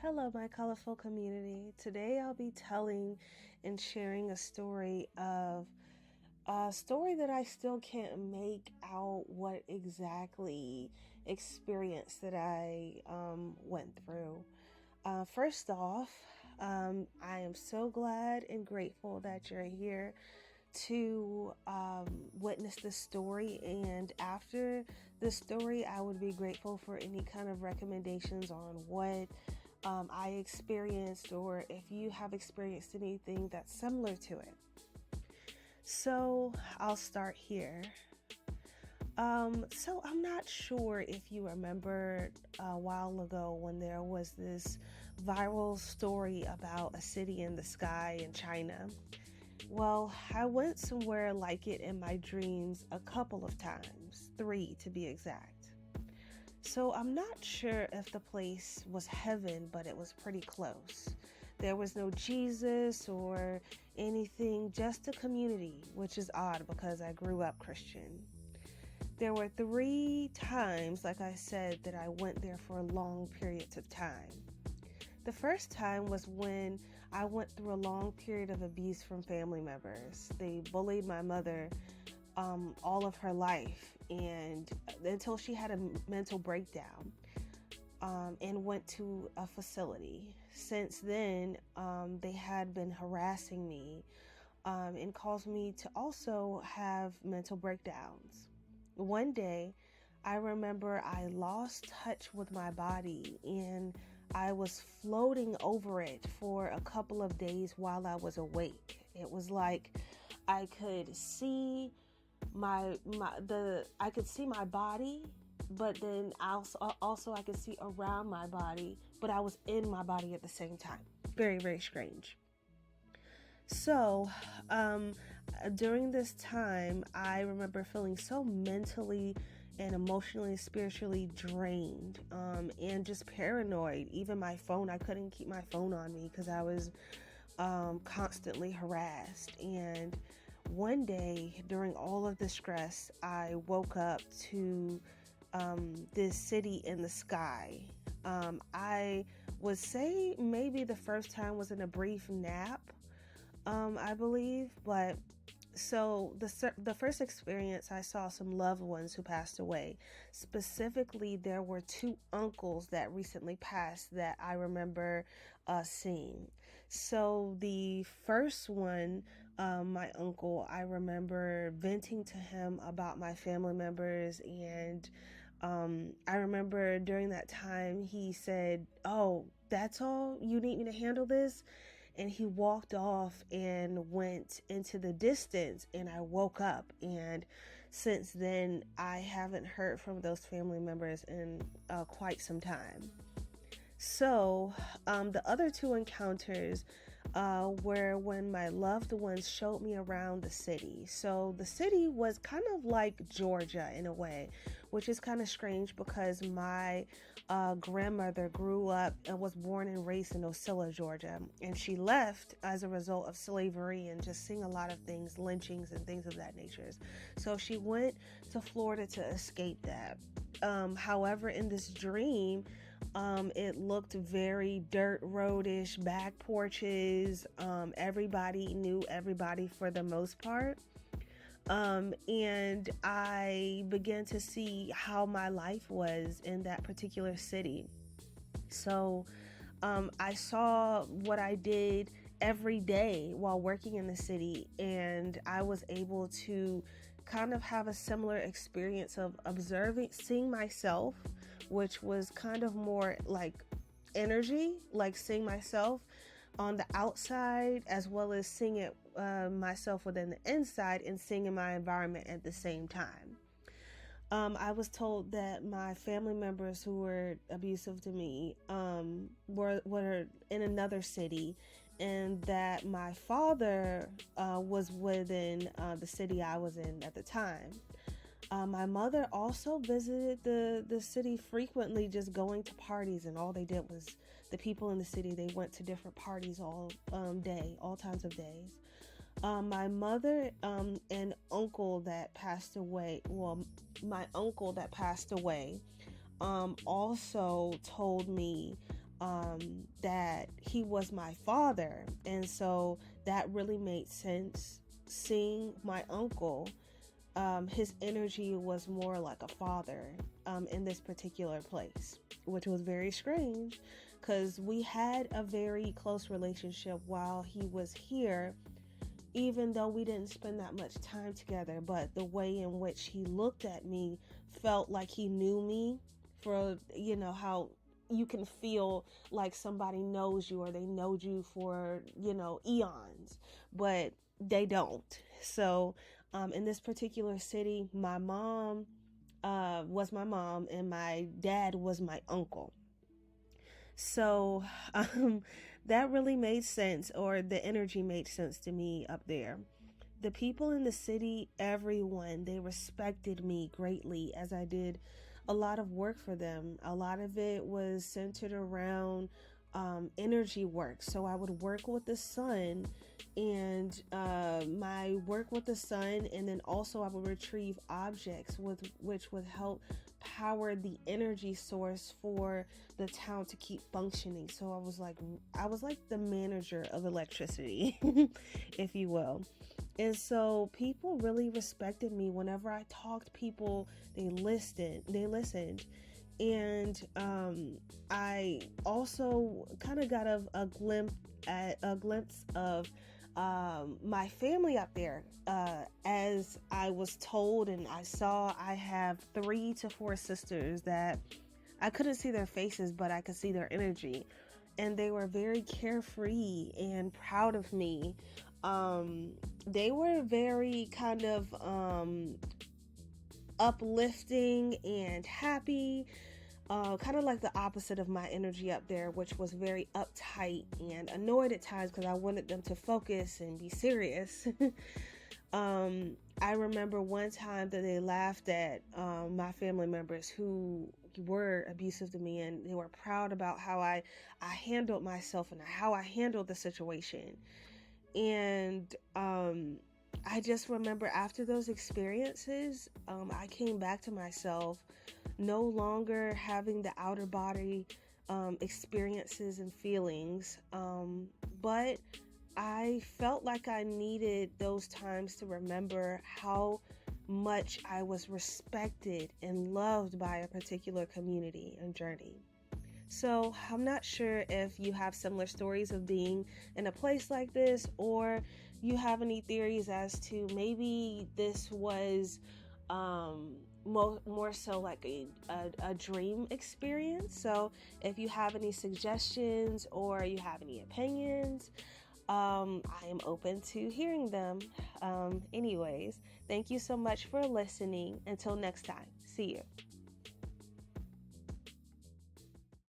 Hello, my colorful community. Today I'll be telling and sharing a story that I still can't make out what exactly experience that I went through. First off, I am so glad and grateful that you're here to witness the story. And after the story, I would be grateful for any kind of recommendations on what I experienced, or if you have experienced anything that's similar to it. So I'll start here. So I'm not sure if you remember a while ago when there was this viral story about a city in the sky in China. Well, I went somewhere like it in my dreams a couple of times, 3 to be exact. So I'm not sure if the place was heaven, but it was pretty close. There was no Jesus or anything, just a community, which is odd because I grew up Christian. There were 3 times, like I said, that I went there for long periods of time. The first time was when I went through a long period of abuse from family members. They bullied my mother all of her life, and until she had a mental breakdown and went to a facility. Since then, they had been harassing me and caused me to also have mental breakdowns. One day, I remember I lost touch with my body and I was floating over it for a couple of days while I was awake. It was like I could see I could see my body, but then also I could see around my body, but I was in my body at the same time. Very, very strange. So, during this time, I remember feeling so mentally and emotionally, spiritually drained, and just paranoid. Even my phone, I couldn't keep my phone on me because I was constantly harassed. And one day, during all of the stress, I woke up to this city in the sky. I would say maybe the first time was in a brief nap, I believe. But so the first experience, I saw some loved ones who passed away. Specifically, there were 2 uncles that recently passed that I remember seeing. So the first one, my uncle, I remember venting to him about my family members, and I remember during that time he said, "Oh, that's all? You need me to handle this?" And he walked off and went into the distance, and I woke up. And since then, I haven't heard from those family members in quite some time. So, the other 2 encounters were when my loved ones showed me around the city. So, the city was kind of like Georgia in a way, which is kind of strange because my grandmother grew up and was born and raised in Ocilla, Georgia, and she left as a result of slavery and just seeing a lot of things, lynchings and things of that nature. So, she went to Florida to escape that. However, in this dream, it looked very dirt roadish, back porches. Everybody knew everybody for the most part. And I began to see how my life was in that particular city. So, I saw what I did every day while working in the city, and I was able to kind of have a similar experience of seeing myself, which was kind of more like energy, like seeing myself on the outside as well as seeing it myself within the inside and seeing in my environment at the same time. I was told that my family members who were abusive to me were in another city, and that my father was within the city I was in at the time. My mother also visited the city frequently, just going to parties, and all they did was, the people in the city, they went to different parties all day, all times of days. My mother and uncle that passed away, my uncle that passed away also told me he was my father. And so that really made sense. Seeing my uncle, his energy was more like a father in this particular place, which was very strange because we had a very close relationship while he was here, even though we didn't spend that much time together. But the way in which he looked at me felt like he knew me, for, how you can feel like somebody knows you or they know you for, eons, but they don't. So in this particular city, my mom was my mom and my dad was my uncle. So that really made sense, or the energy made sense to me up there. The people in the city, everyone, they respected me greatly as I did a lot of work for them. A lot of it was centered around energy work. So I would work with the sun, and my work with the sun, and then also I would retrieve objects which would help power the energy source for the town to keep functioning. So I was like the manager of electricity, if you will. And so people really respected me. Whenever I talked, people, they listened. And I also kind of got a glimpse of my family up there. As I was told and I saw, I have 3 to 4 sisters that I couldn't see their faces, but I could see their energy. And they were very carefree and proud of me. They were very kind of uplifting and happy, kind of like the opposite of my energy up there, which was very uptight and annoyed at times because I wanted them to focus and be serious. I remember one time that they laughed at my family members who were abusive to me, and they were proud about how I handled myself and how I handled the situation. And I just remember after those experiences, I came back to myself, no longer having the outer body experiences and feelings, but I felt like I needed those times to remember how much I was respected and loved by a particular community and journey. So I'm not sure if you have similar stories of being in a place like this, or you have any theories as to maybe this was more so like a dream experience. So if you have any suggestions or you have any opinions, I am open to hearing them. Anyways, thank you so much for listening. Until next time, see you.